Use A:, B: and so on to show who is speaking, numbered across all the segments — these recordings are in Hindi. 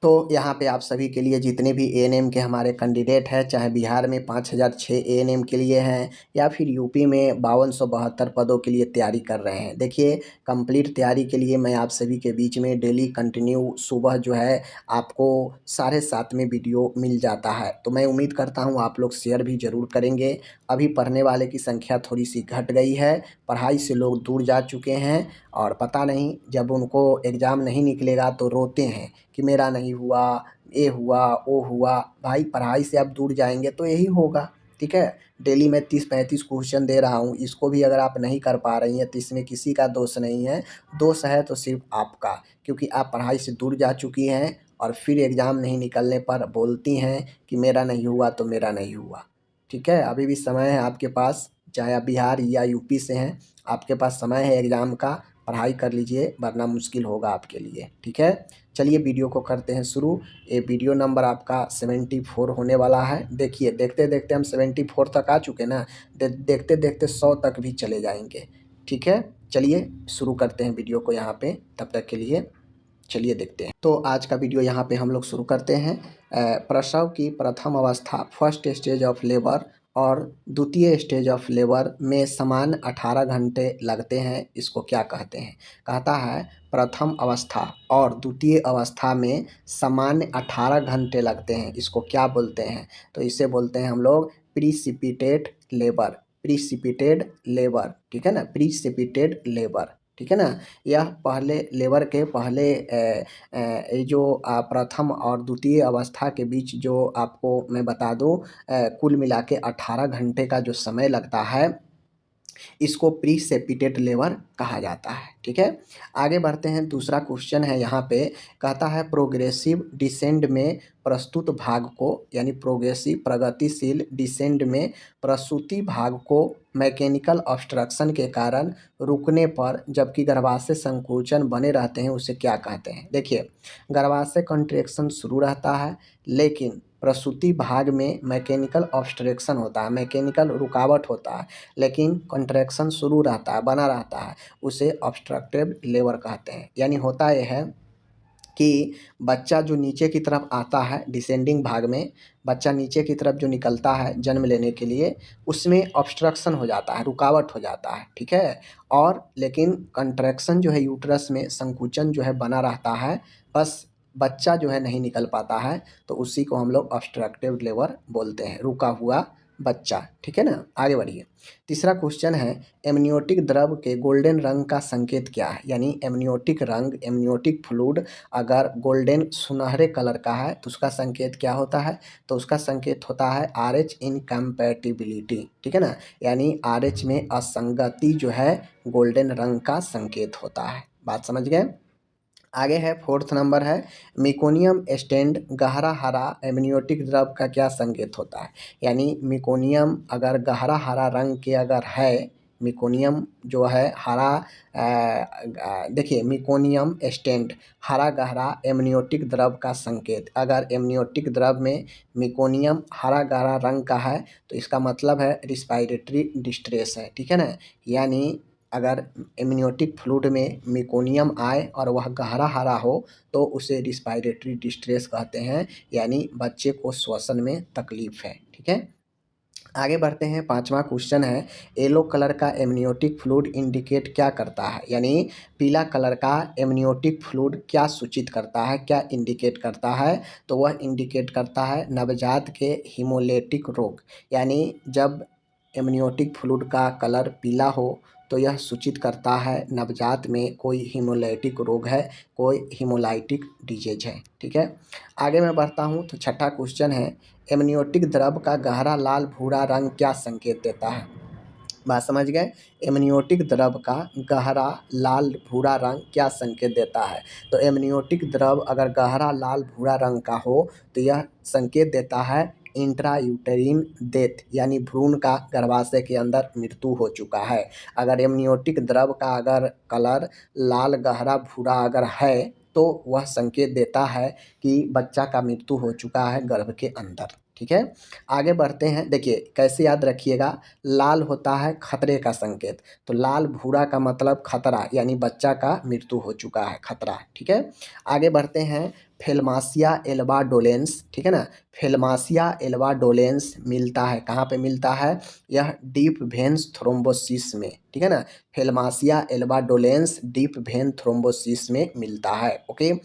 A: तो यहाँ पे आप सभी के लिए जितने भी एएनएम के हमारे कैंडिडेट हैं, चाहे बिहार में 5006 एएनएम के लिए हैं या फिर यूपी में 5272 पदों के लिए तैयारी कर रहे हैं। देखिए, कंप्लीट तैयारी के लिए मैं आप सभी के बीच में डेली कंटिन्यू सुबह जो है आपको 7:30 में वीडियो मिल जाता है। तो मैं उम्मीद करता हूँ आप लोग शेयर भी ज़रूर करेंगे। अभी पढ़ने वाले की संख्या थोड़ी सी घट गई है, पढ़ाई से लोग दूर जा चुके हैं और पता नहीं जब उनको एग्ज़ाम नहीं निकलेगा तो रोते हैं कि मेरा नहीं हुआ, ये हुआ, वो हुआ। भाई पढ़ाई से आप दूर जाएंगे तो यही होगा, ठीक है। डेली मैं 30-35 क्वेश्चन दे रहा हूँ, इसको भी अगर आप नहीं कर पा रही हैं तो इसमें किसी का दोष नहीं है। दोष है तो सिर्फ आपका, क्योंकि आप पढ़ाई से दूर जा चुकी हैं और फिर एग्ज़ाम नहीं निकलने पर बोलती हैं कि मेरा नहीं हुआ तो मेरा नहीं हुआ, ठीक है। अभी भी समय है आपके पास, चाहे आप बिहार या यूपी से हैं, आपके पास समय है एग्ज़ाम का। पढ़ाई कर लीजिए वरना मुश्किल होगा आपके लिए, ठीक है। चलिए वीडियो को करते हैं शुरू। ये वीडियो नंबर आपका 74 होने वाला है। देखिए, देखते देखते हम 74 तक आ चुके ना, देखते देखते 100 तक भी चले जाएंगे, ठीक है। चलिए शुरू करते हैं वीडियो को यहाँ पे, तब तक के लिए चलिए देखते हैं। तो आज का वीडियो यहाँ पे हम लोग शुरू करते हैं। प्रसव की प्रथम अवस्था, फर्स्ट स्टेज ऑफ लेबर और द्वितीय स्टेज ऑफ लेबर में समान 18 घंटे लगते हैं, इसको क्या कहते हैं? कहता है प्रथम अवस्था और द्वितीय अवस्था में समान 18 घंटे लगते हैं, इसको क्या बोलते हैं? तो इसे बोलते हैं हम लोग प्रीसिपिटेट लेबर, प्रीसिपिटेड लेबर, ठीक है ना, प्रीसिपिटेड लेबर, ठीक है ना। यह पहले लेबर के पहले ये जो प्रथम और द्वितीय अवस्था के बीच जो आपको मैं बता दूं, कुल मिला के 18 घंटे का जो समय लगता है, इसको प्रीसिपिटेट लेबर कहा जाता है, ठीक है। आगे बढ़ते हैं, दूसरा क्वेश्चन है यहाँ पे, कहता है प्रोग्रेसिव डिसेंड में प्रस्तुत भाग को, यानी प्रोग्रेसिव प्रगतिशील डिसेंड में प्रसूति भाग को मैकेनिकल ऑब्स्ट्रक्शन के कारण रुकने पर जबकि गर्भाशय संकोचन बने रहते हैं, उसे क्या कहते हैं? देखिए, गर्भाशय कंट्रेक्शन शुरू रहता है लेकिन प्रसूति भाग में मैकेनिकल ऑब्स्ट्रक्शन होता है, मैकेनिकल रुकावट होता है, लेकिन कंट्रैक्शन शुरू रहता है, बना रहता है, उसे ऑब्स्ट्रक्टिव लेबर कहते हैं। यानी होता यह है कि बच्चा जो नीचे की तरफ आता है, डिसेंडिंग भाग में बच्चा नीचे की तरफ जो निकलता है जन्म लेने के लिए, उसमें ऑब्स्ट्रक्शन हो जाता है, रुकावट हो जाता है, ठीक है। और लेकिन कंट्रैक्शन जो है, यूट्रस में संकुचन जो है बना रहता है, बस बच्चा जो है नहीं निकल पाता है, तो उसी को हम लोग ऑब्स्ट्रक्टिव लेबर बोलते हैं, रुका हुआ बच्चा, ठीक है ना। आगे बढ़िए, तीसरा क्वेश्चन है एमनियोटिक द्रव के गोल्डन रंग का संकेत क्या है? यानी एमनियोटिक रंग, एमनियोटिक फ्लूइड अगर गोल्डन सुनहरे कलर का है तो उसका संकेत क्या होता है? तो उसका संकेत होता है RH इनकम्पैटिबिलिटी, ठीक है ना। यानी RH में असंगति जो है गोल्डन रंग का संकेत होता है। बात समझ गए? आगे है, फोर्थ नंबर है मिकोनियम स्टैंड गहरा हरा एमनियोटिक द्रव का क्या संकेत होता है? यानी मिकोनियम अगर गहरा हरा रंग के अगर है, मिकोनियम जो है हरा, देखिए मिकोनियम स्टैंड हरा गहरा एमनियोटिक द्रव का संकेत, अगर एमनियोटिक द्रव में मिकोनियम हरा गहरा रंग का है तो इसका मतलब है रिस्पायरेटरी डिस्ट्रेस है, ठीक है ना। यानी अगर एमनियोटिक फ्लूइड में मिकोनियम आए और वह गहरा हरा हो तो उसे रिस्पायरेटरी डिस्ट्रेस कहते हैं, यानी बच्चे को श्वसन में तकलीफ है, ठीक है। आगे बढ़ते हैं, पांचवा क्वेश्चन है येलो कलर का एमनियोटिक फ्लूइड इंडिकेट क्या करता है? यानी पीला कलर का एमनियोटिक फ्लूइड क्या सूचित करता है, क्या इंडिकेट करता है? तो वह इंडिकेट करता है नवजात के हीमोलेटिक रोग। यानी जब एमनियोटिक फ्लूइड का कलर पीला हो तो यह सूचित करता है नवजात में कोई हीमोलाइटिक रोग है, कोई हीमोलाइटिक डिजीज है, ठीक है। आगे मैं बढ़ता हूँ, तो छठा क्वेश्चन है एमनियोटिक द्रव का गहरा लाल भूरा रंग क्या संकेत देता है? बात समझ गए? एमनियोटिक द्रव का गहरा लाल भूरा रंग क्या संकेत देता है? तो एमनियोटिक द्रव अगर गहरा लाल भूरा रंग का हो तो यह संकेत देता है इंट्रायूटेरिन डेथ, यानी भ्रूण का गर्भाशय के अंदर मृत्यु हो चुका है। अगर एमनियोटिक द्रव का अगर कलर लाल गहरा भूरा अगर है तो वह संकेत देता है कि बच्चा का मृत्यु हो चुका है गर्भ के अंदर, ठीक है। आगे बढ़ते हैं, देखिए कैसे याद रखिएगा, लाल होता है खतरे का संकेत, तो लाल भूरा का मतलब खतरा, यानी बच्चा का मृत्यु हो चुका है, खतरा, ठीक है। आगे बढ़ते हैं, फेलमासिया एल्बाडोलेंस, ठीक है ना, फेलमासिया एल्बाडोलेंस मिलता है, कहाँ पे मिलता है, यह डीप वेन्स थ्रोम्बोसिस में, ठीक है ना, फेलमासिया एल्बाडोलेंस डीप वेन थ्रोम्बोसिस में मिलता है। ओके,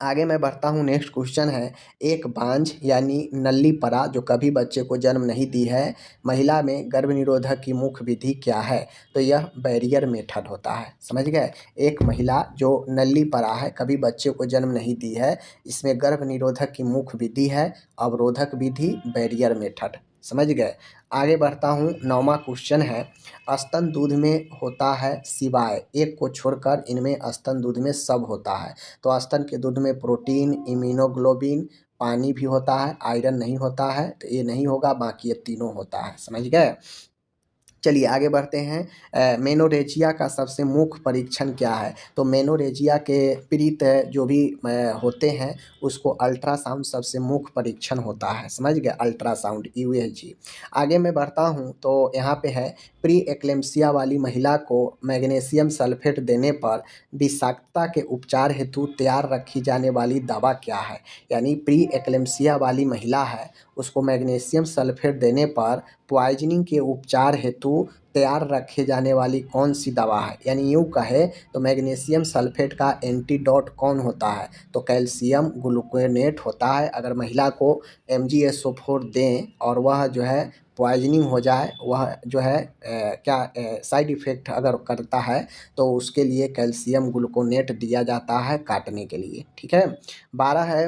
A: आगे मैं बढ़ता हूँ। नेक्स्ट क्वेश्चन है, एक बांझ यानी नल्ली परा जो कभी बच्चे को जन्म नहीं दी है, महिला में गर्भ निरोधक की मुख्य विधि क्या है, तो यह बैरियर मेथड होता है। समझ गए, एक महिला जो नल्ली परा है, कभी बच्चे को जन्म नहीं दी है, इसमें गर्भ निरोधक की मुख्य विधि है अवरोधक विधि, बैरियर मेथड। समझ गए, आगे बढ़ता हूँ। 9वां क्वेश्चन है, स्तन दूध में होता है सिवाय एक को छोड़कर इनमें स्तन दूध में सब होता है, तो स्तन के दूध में प्रोटीन, इम्यूनोग्लोबिन, पानी भी होता है, आयरन नहीं होता है, तो ये नहीं होगा, बाकी ये तीनों होता है। समझ गए, चलिए आगे बढ़ते हैं। मेनोरेजिया का सबसे मुख्य परीक्षण क्या है, तो मेनोरेजिया के पीड़ित जो भी होते हैं उसको अल्ट्रासाउंड सबसे मुख्य परीक्षण होता है। समझ गए, अल्ट्रासाउंड यूएसजी। आगे मैं बढ़ता हूँ तो यहाँ पे है, प्री एक्लेम्सिया वाली महिला को मैग्नीशियम सल्फेट देने पर विषाक्तता के उपचार हेतु तैयार रखी जाने वाली दवा क्या है, यानी प्री एक्लेम्सिया वाली महिला है, उसको मैग्नीशियम सल्फेट देने पर पॉइजनिंग के उपचार हेतु तैयार रखे जाने वाली कौन सी दवा है, यानी यूँ कहे तो मैग्नीशियम सल्फेट का एंटीडोट कौन होता है, तो कैल्शियम ग्लूकोनेट होता है। अगर महिला को MgSO4 दें और वह जो है पॉइजनिंग हो जाए, वह जो है क्या साइड इफ़ेक्ट अगर करता है तो उसके लिए कैल्शियम ग्लूकोनेट दिया जाता है काटने के लिए। ठीक है, 12 है,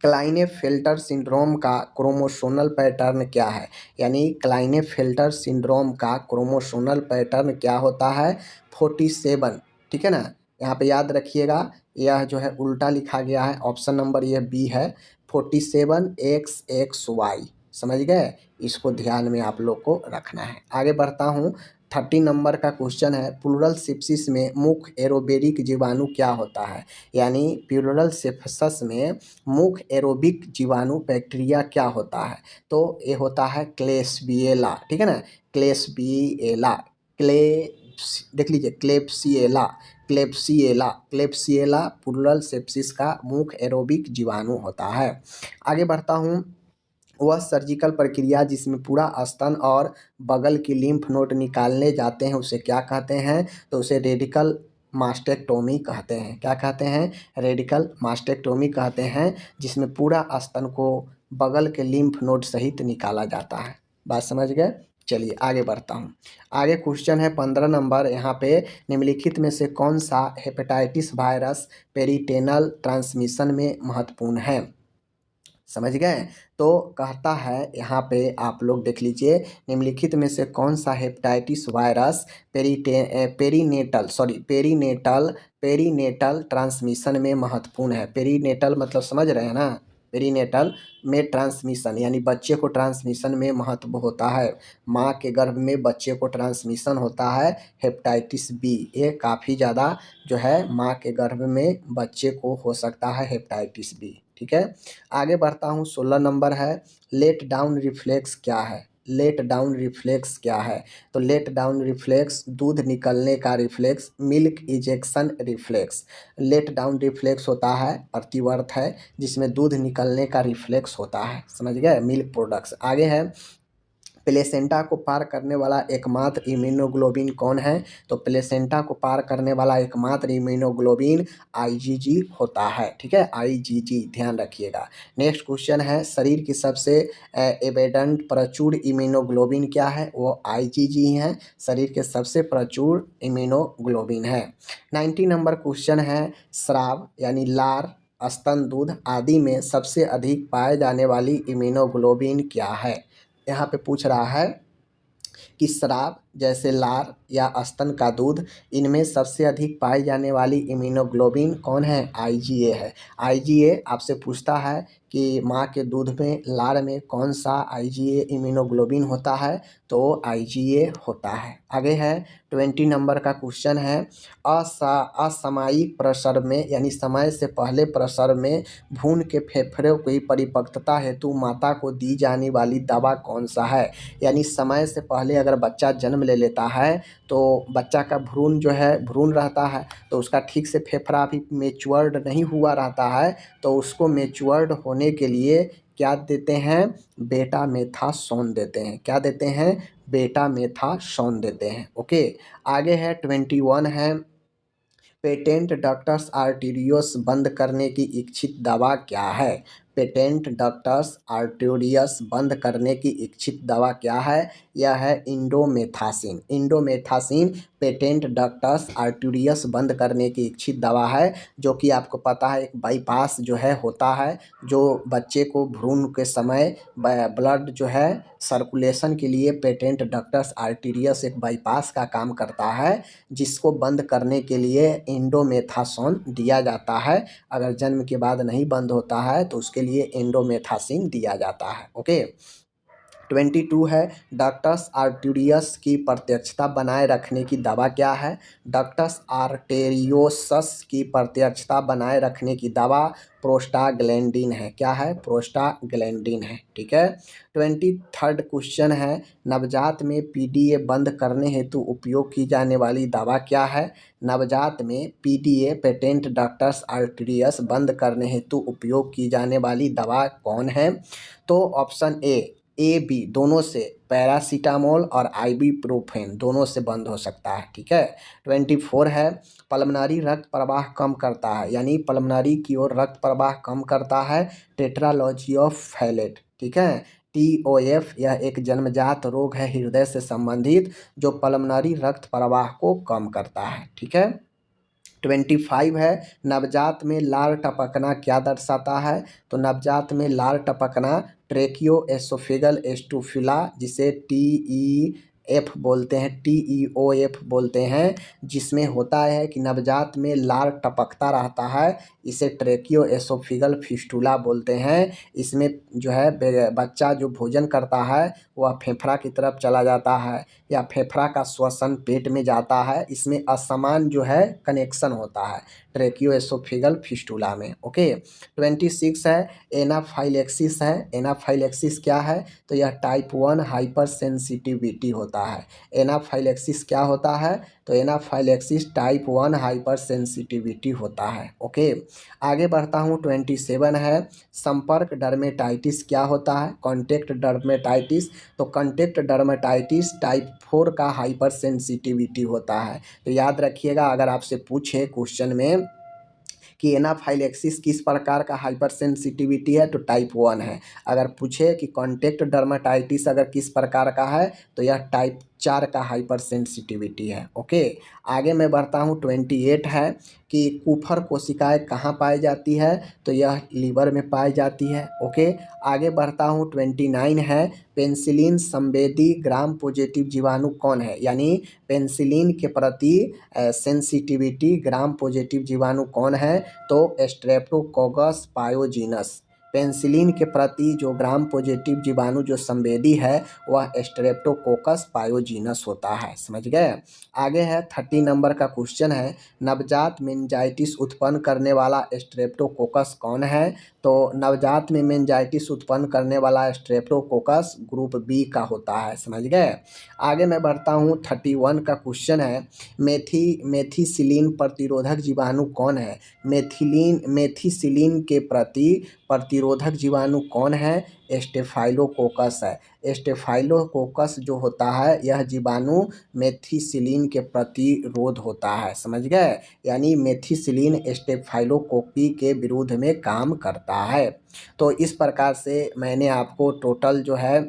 A: क्लाइनेफेल्टर सिंड्रोम का क्रोमोसोमल पैटर्न क्या है, यानी क्लाइनेफेल्टर सिंड्रोम का क्रोमोसोमल पैटर्न क्या होता है, 47। ठीक है ना, यहाँ पे याद रखिएगा, यह जो है उल्टा लिखा गया है, ऑप्शन नंबर यह बी है, 47XXY। समझ गए, इसको ध्यान में आप लोग को रखना है। आगे बढ़ता हूँ, 30 नंबर का क्वेश्चन है, प्लूरल सिप्सिस में मुख्य एरोबेरिक जीवाणु क्या होता है, यानी प्लूरल सिप्सिस में मुख्य एरोबिक जीवाणु बैक्टीरिया क्या होता है, तो ये होता है क्लेब्सिएला। ठीक है ना, क्लेब्सिएला, देख लीजिए, Klebsiella, Klebsiella, Klebsiella pleural sepsis का मुख्य एरोबिक जीवाणु होता है। आगे बढ़ता हूँ, वह सर्जिकल प्रक्रिया जिसमें पूरा स्तन और बगल की लिम्फ नोड निकालने जाते हैं उसे क्या कहते हैं, तो उसे रेडिकल मास्टेक्टोमी कहते हैं। क्या कहते हैं, रेडिकल मास्टेक्टोमी कहते हैं, जिसमें पूरा स्तन को बगल के लिम्फ नोड सहित निकाला जाता है। बात समझ गए, चलिए आगे बढ़ता हूँ। आगे क्वेश्चन है 15 नंबर, यहाँ पे निम्नलिखित में से कौन सा हेपेटाइटिस वायरस पेरिटेनल ट्रांसमिशन में महत्वपूर्ण है। समझ गए, तो कहता है यहाँ पे आप लोग देख लीजिए, निम्नलिखित में से कौन सा हेपेटाइटिस वायरस पेरीनेटल ट्रांसमिशन में महत्वपूर्ण है। पेरीनेटल मतलब समझ रहे हैं ना, पेरीनेटल में ट्रांसमिशन यानी बच्चे को ट्रांसमिशन में महत्व होता है, माँ के गर्भ में बच्चे को ट्रांसमिशन होता है हेपेटाइटिस बी। ये काफ़ी ज़्यादा जो है माँ के गर्भ में बच्चे को हो सकता है हेपेटाइटिस बी। ठीक है, आगे बढ़ता हूँ। 16 नंबर है, लेट डाउन रिफ्लेक्स क्या है, लेट डाउन रिफ्लेक्स क्या है, तो लेट डाउन रिफ्लेक्स दूध निकलने का reflex, milk ejection reflex. Let down reflex होता है प्रतिवर्त है जिसमें दूध निकलने का रिफ्लेक्स होता है। समझ गए, मिल्क प्रोडक्ट्स। आगे है, प्लेसेंटा को पार करने वाला एकमात्र इम्यूनोग्लोबिन कौन है, तो प्लेसेंटा को पार करने वाला एकमात्र इम्यूनोग्लोबिन IgG होता है। ठीक है, IgG ध्यान रखिएगा। नेक्स्ट क्वेश्चन है, शरीर की सबसे एबेडेंट प्रचुर इम्यूनोग्लोबिन क्या है, वो IgG है, शरीर के सबसे प्रचुर इम्यूनोग्लोबिन है। 90 नंबर क्वेश्चन है, स्राव यानी लार, स्तन दूध आदि में सबसे अधिक पाए जाने वाली इम्यूनोग्लोबिन क्या है। यहाँ पे पूछ रहा है कि स्राव जैसे लार या स्तन का दूध, इनमें सबसे अधिक पाई जाने वाली इम्यूनोग्लोबिन कौन है, IgA है। IgA आपसे पूछता है कि माँ के दूध में लार में कौन सा IgA इम्यूनोग्लोबिन होता है, तो IgA होता है। आगे है 20 नंबर का क्वेश्चन है, असामयिक प्रसर में यानी समय से पहले प्रसर में भ्रूण के फेफड़ों की परिपक्वता हेतु माता को दी जाने वाली दवा कौन सा है। यानी समय से पहले अगर बच्चा जन्म ले लेता है तो बच्चा का भ्रूण जो है भ्रूण रहता है, तो उसका ठीक से फेफड़ा अभी मेच्योर्ड नहीं हुआ रहता है, तो उसको मेच्योर्ड होने के लिए क्या देते हैं, बेटामेथासोन देते हैं। क्या देते हैं, बेटामेथासोन देते हैं। ओके, आगे है 21 है, पेटेंट डक्टस आर्टेरियोस बंद करने की इच्छित दवा क्या है। पेटेंट डक्टस आर्टेरियस बंद करने की इच्छित दवा क्या है, यह है इंडोमेथासिन। इंडोमेथासिन पेटेंट डक्टस आर्टेरियस बंद करने की इच्छित दवा है, जो कि आपको पता है एक बाईपास जो है होता है, जो बच्चे को भ्रूण के समय ब्लड जो है सर्कुलेशन के लिए पेटेंट डक्टस आर्टेरियस एक बाईपास का काम करता है, जिसको बंद करने के लिए इंडोमेथासोन दिया जाता है। अगर जन्म के बाद नहीं बंद होता है तो उसके लिए इंडोमेथासिन दिया जाता है। ओके, 22 है, डक्टस आर्टेरियस की प्रत्यक्षता बनाए रखने की दवा क्या है। डक्टस आर्टेरियोसस की प्रत्यक्षता बनाए रखने की दवा प्रोस्टाग्लैंडिन है। क्या है, प्रोस्टाग्लैंडिन है। ठीक है, 23rd क्वेश्चन है, नवजात में PDA बंद करने हेतु उपयोग की जाने वाली दवा क्या है। नवजात में PDA पेटेंट डक्टस आर्टेरियस बंद करने हेतु उपयोग की जाने वाली दवा कौन है, तो ऑप्शन ए बी दोनों से, पैरासीटामोल और आइबुप्रोफेन दोनों से बंद हो सकता है। ठीक है, 24 है, पल्मोनरी रक्त प्रवाह कम करता है, यानी पल्मोनरी की ओर रक्त प्रवाह कम करता है, टेट्रालॉजी ऑफ फैलेट। ठीक है, TOF यह एक जन्मजात रोग है हृदय से संबंधित, जो पल्मोनरी रक्त प्रवाह को कम करता है। ठीक है, 25 है, नवजात में लार टपकना क्या दर्शाता है, तो नवजात में लार टपकना ट्रेकियो एसोफेगल एस्टोफिला, जिसे TEF बोलते हैं, TEOF बोलते हैं, जिसमें होता है कि नवजात में लार टपकता रहता है, इसे ट्रेकियो एसोफिगल फिस्टुला बोलते हैं। इसमें जो है बच्चा जो भोजन करता है वह फेफड़ा की तरफ चला जाता है या फेफड़ा का श्वसन पेट में जाता है, इसमें असमान जो है कनेक्शन होता है ट्रेकियो एसोफिगल फिस्टुला में। ओके, 26 है, एनाफाइलेक्सिस है। एनाफाइलेक्सिस क्या है, तो यह टाइप 1 हाइपर सेंसिटिविटी होता है। एनाफाइलेक्सिस क्या होता है, तो एनाफाइलेक्सिस टाइप 1 हाइपर सेंसिटिविटी होता है। ओके, आगे बढ़ता हूँ, 27 है, संपर्क डर्मेटाइटिस क्या होता है। कॉन्टेक्ट डर्मेटाइटिस, तो कॉन्टेक्ट डर्मेटाइटिस टाइप 4 का हाइपर सेंसिटिविटी होता है। तो याद रखिएगा, अगर आपसे पूछे क्वेश्चन में कि एनाफाइलेक्सिस किस प्रकार का हाइपर सेंसिटिविटी है, तो टाइप 1 है। अगर पूछे कि कॉन्टेक्ट डर्मेटाइटिस अगर किस प्रकार का है, तो यह टाइप 4 का हाइपर सेंसिटिविटी है। ओके, आगे मैं बढ़ता हूँ, 28 है कि कुफर कोशिकाएं कहाँ पाई जाती है, तो यह लीवर में पाई जाती है। ओके, आगे बढ़ता हूँ, 29 है, पेनिसिलिन संवेदी ग्राम पॉजिटिव जीवाणु कौन है, यानी पेनिसिलिन के प्रति सेंसिटिविटी ग्राम पॉजिटिव जीवाणु कौन है, तो स्ट्रेप्टोकोकस पायोजीनस। पेनिसिलिन के प्रति जो ग्राम पॉजिटिव जीवाणु जो संवेदी है वह स्ट्रेप्टोकोकस पायोजीनस होता है। समझ गए। आगे है 30 नंबर का क्वेश्चन है, नवजात मेनिंजाइटिस उत्पन्न करने वाला स्ट्रेप्टोकोकस कौन है, तो नवजात में मेनिंजाइटिस उत्पन्न करने वाला स्ट्रेप्टोकोकस ग्रुप बी का होता है। समझ गए। आगे मैं बढ़ता हूँ, 31 का क्वेश्चन है, मेथिसिलिन प्रतिरोधक जीवाणु कौन है। मेथिसिलिन के प्रति प्रतिरोधक जीवाणु कौन है, स्टेफाइलोकोकस है। स्टेफाइलोकोकस जो होता है यह जीवाणु मेथिसिलिन के प्रतिरोध होता है। समझ गए, यानी मेथिसिलिन स्टेफाइलोकोकी के विरुद्ध में काम करता है। तो इस प्रकार से मैंने आपको टोटल जो है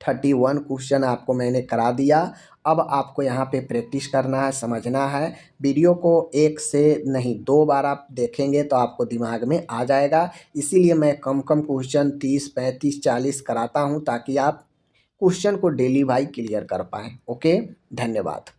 A: 31 क्वेश्चन आपको मैंने करा दिया। अब आपको यहाँ पे प्रैक्टिस करना है, समझना है। वीडियो को एक से नहीं 2 बार आप देखेंगे तो आपको दिमाग में आ जाएगा। इसीलिए मैं कम कम क्वेश्चन 30, 35, 40 कराता हूँ, ताकि आप क्वेश्चन को डेली वाइज क्लियर कर पाएँ। ओके, धन्यवाद।